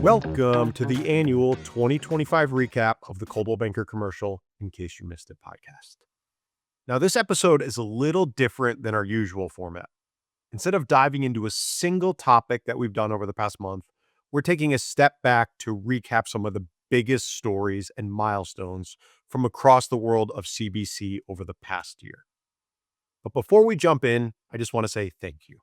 Welcome to the annual 2025 recap of the Coldwell Banker Commercial, in case you missed it podcast. Now, this episode is a little different than our usual format. Instead of diving into a single topic that we've done over the past month, we're taking a step back to recap some of the biggest stories and milestones from across the world of CBC over the past year. But before we jump in, I just want to say thank you.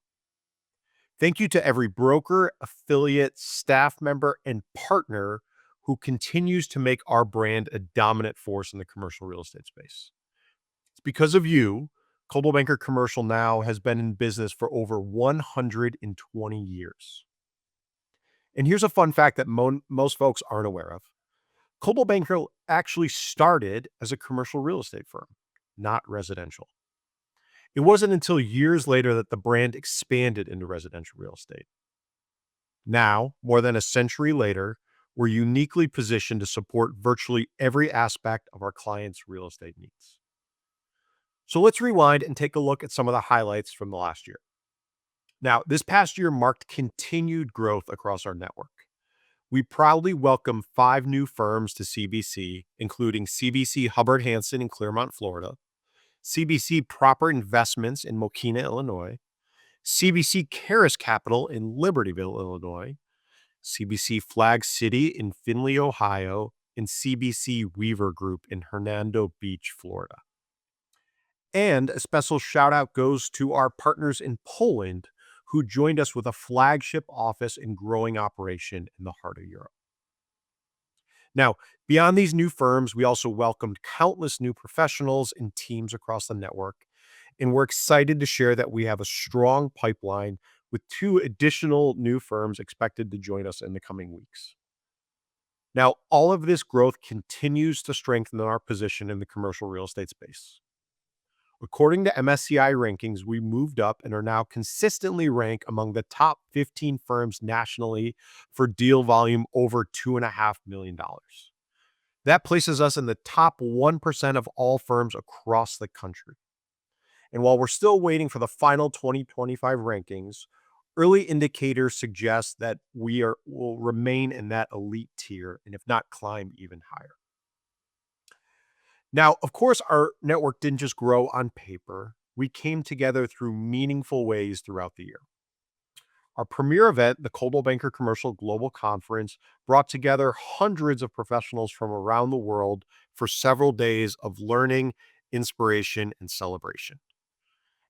Thank you to every broker, affiliate, staff member, and partner who continues to make our brand a dominant force in the commercial real estate space. It's because of you, Coldwell Banker Commercial now has been in business for over 120 years. And here's a fun fact that most folks aren't aware of. Coldwell Banker actually started as a commercial real estate firm, not residential. It wasn't until years later that the brand expanded into residential real estate. Now, more than a century later, we're uniquely positioned to support virtually every aspect of our clients' real estate needs. So let's rewind and take a look at some of the highlights from the last year. Now, this past year marked continued growth across our network. We proudly welcomed 5 new firms to CBC, including CBC Hubbard Hanson in Clermont, Florida, CBC Proper Investments in Mokina, Illinois, CBC Caris Capital in Libertyville, Illinois, CBC Flag City in Findlay, Ohio, and CBC Weaver Group in Hernando Beach, Florida. And a special shout out goes to our partners in Poland, who joined us with a flagship office and growing operation in the heart of Europe. Now, beyond these new firms, we also welcomed countless new professionals and teams across the network, and we're excited to share that we have a strong pipeline with 2 additional new firms expected to join us in the coming weeks. Now, all of this growth continues to strengthen our position in the commercial real estate space. According to MSCI rankings, we moved up and are now consistently ranked among the top 15 firms nationally for deal volume over $2.5 million. That places us in the top 1% of all firms across the country. And while we're still waiting for the final 2025 rankings, early indicators suggest that will remain in that elite tier, and if not, climb even higher. Now, of course, our network didn't just grow on paper. We came together through meaningful ways throughout the year. Our premier event, the Coldwell Banker Commercial Global Conference, brought together hundreds of professionals from around the world for several days of learning, inspiration, and celebration.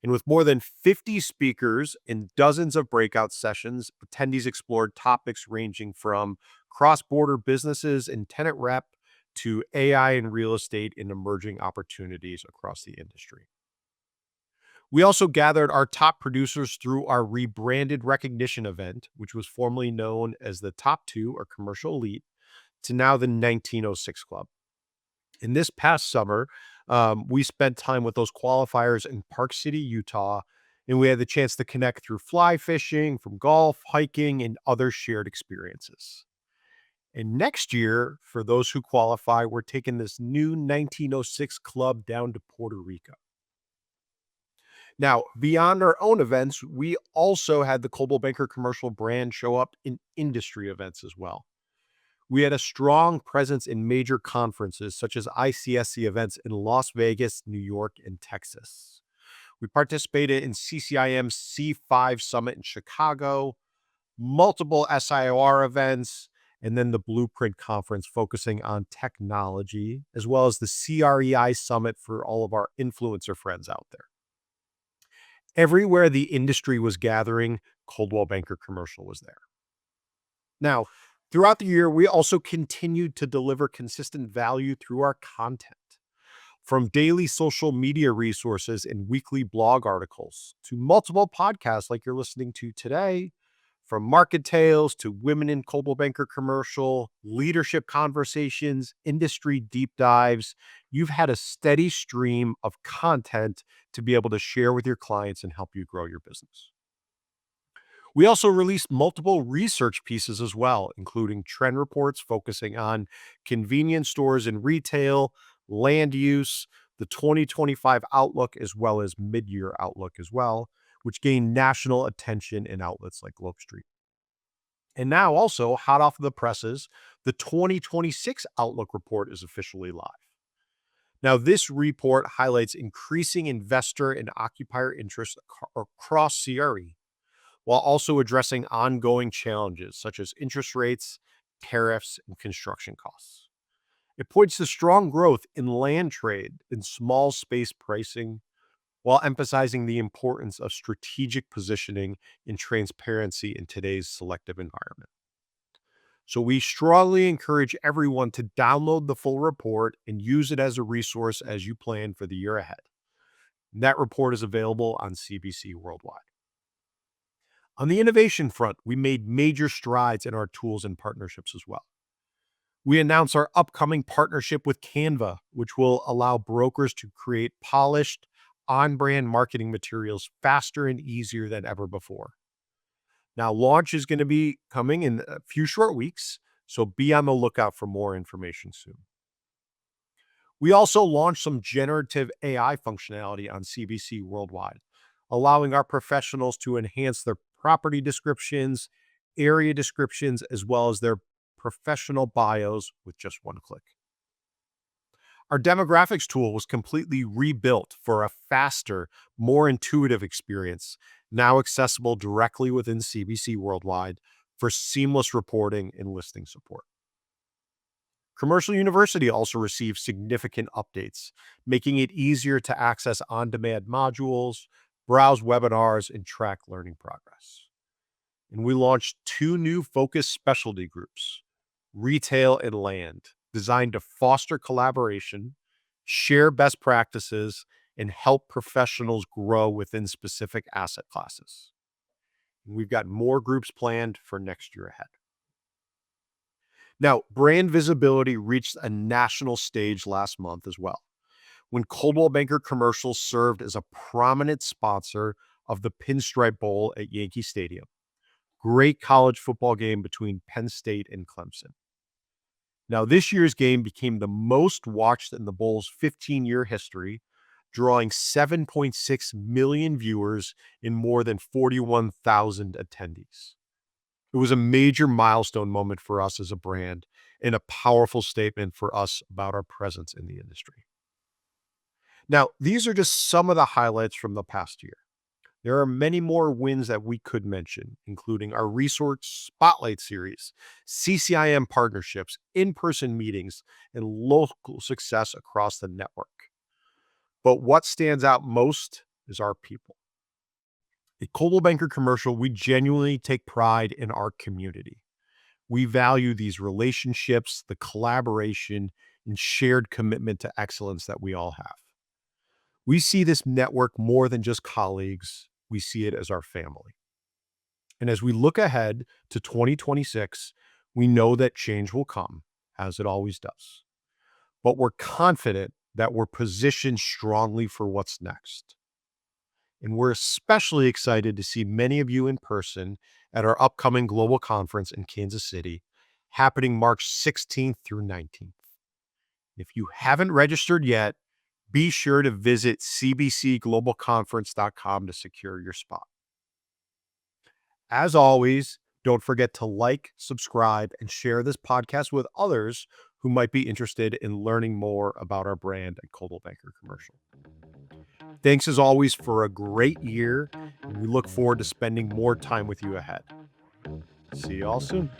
And with more than 50 speakers and dozens of breakout sessions, attendees explored topics ranging from cross-border businesses and tenant rep to AI and real estate and emerging opportunities across the industry. We also gathered our top producers through our rebranded recognition event, which was formerly known as the Top 2 or Commercial Elite, to now the 1906 Club. In this past summer, we spent time with those qualifiers in Park City, Utah, and we had the chance to connect through fly fishing, from golf, hiking, and other shared experiences. And next year, for those who qualify, we're taking this new 1906 Club down to Puerto Rico. Now, beyond our own events, we also had the Coldwell Banker Commercial brand show up in industry events as well. We had a strong presence in major conferences such as ICSC events in Las Vegas, New York, and Texas. We participated in CCIM's C5 Summit in Chicago, multiple SIOR events, and then the Blueprint Conference focusing on technology, as well as the CREI Summit for all of our influencer friends out there. Everywhere the industry was gathering, Coldwell Banker Commercial was there. Now, throughout the year, we also continued to deliver consistent value through our content. From daily social media resources and weekly blog articles to multiple podcasts like you're listening to today, from Market Tales to Women in Coldwell Banker Commercial, leadership conversations, industry deep dives, you've had a steady stream of content to be able to share with your clients and help you grow your business. We also released multiple research pieces as well, including trend reports focusing on convenience stores and retail, land use, the 2025 Outlook, as well as mid-year Outlook as well, which gained national attention in outlets like Globe Street. And now also, hot off of the presses, the 2026 Outlook report is officially live. Now, this report highlights increasing investor and occupier interest across CRE, while also addressing ongoing challenges such as interest rates, tariffs, and construction costs. It points to strong growth in land trade and small space pricing, while emphasizing the importance of strategic positioning and transparency in today's selective environment. So we strongly encourage everyone to download the full report and use it as a resource as you plan for the year ahead. And that report is available on CBC Worldwide. On the innovation front, we made major strides in our tools and partnerships as well. We announced our upcoming partnership with Canva, which will allow brokers to create polished, on-brand marketing materials faster and easier than ever before. Now, launch is going to be coming in a few short weeks, so be on the lookout for more information soon. We also launched some generative AI functionality on CBC Worldwide, allowing our professionals to enhance their property descriptions, area descriptions, as well as their professional bios with just one click. Our demographics tool was completely rebuilt for a faster, more intuitive experience, now accessible directly within CBC Worldwide for seamless reporting and listing support. Commercial University also received significant updates, making it easier to access on-demand modules, browse webinars, and track learning progress. And we launched 2 new focused specialty groups, retail and land, designed to foster collaboration, share best practices, and help professionals grow within specific asset classes. And we've got more groups planned for next year ahead. Now, brand visibility reached a national stage last month as well, when Coldwell Banker Commercial served as a prominent sponsor of the Pinstripe Bowl at Yankee Stadium. Great college football game between Penn State and Clemson. Now, this year's game became the most watched in the Bowl's 15-year history, drawing 7.6 million viewers in more than 41,000 attendees. It was a major milestone moment for us as a brand and a powerful statement for us about our presence in the industry. Now, these are just some of the highlights from the past year. There are many more wins that we could mention, including our Resource Spotlight Series, CCIM partnerships, in-person meetings, and local success across the network. But what stands out most is our people. At Coldwell Banker Commercial, we genuinely take pride in our community. We value these relationships, the collaboration, and shared commitment to excellence that we all have. We see this network more than just colleagues. We see it as our family. And as we look ahead to 2026, we know that change will come, as it always does. But we're confident that we're positioned strongly for what's next. And we're especially excited to see many of you in person at our upcoming global conference in Kansas City, happening March 16th through 19th. If you haven't registered yet, be sure to visit cbcglobalconference.com to secure your spot. As always, don't forget to like, subscribe, and share this podcast with others who might be interested in learning more about our brand at Coldwell Banker Commercial. Thanks as always for a great year, and we look forward to spending more time with you ahead. See you all soon.